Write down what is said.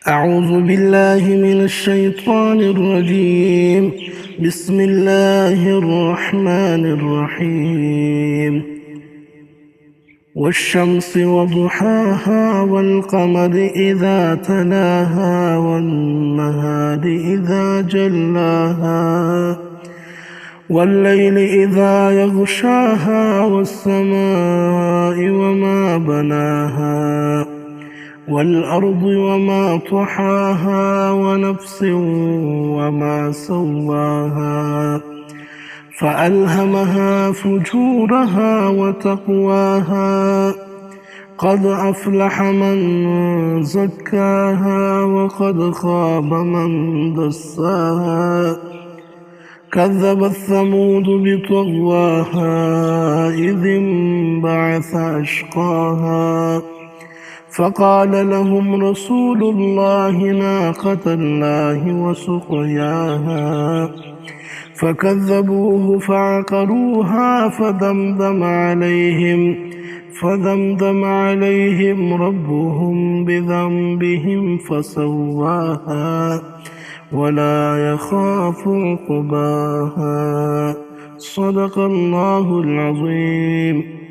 أعوذ بالله من الشيطان الرجيم. بسم الله الرحمن الرحيم. والشمس وضحاها والقمر إذا تلاها والنهار إذا جلاها والليل إذا يغشاها والسماء وما بناها والأرض وما طحاها ونفس وما سواها فألهمها فجورها وتقواها قد أفلح من زكاها وقد خاب من دساها كذبت ثمود بطغواها إذ انبعث أشقاها فقال لهم رسول الله ناقة الله وسقياها فكذبوه فعقروها فدمدم عليهم ربهم بذنبهم فسواها ولا يخاف عقباها. صدق الله العظيم.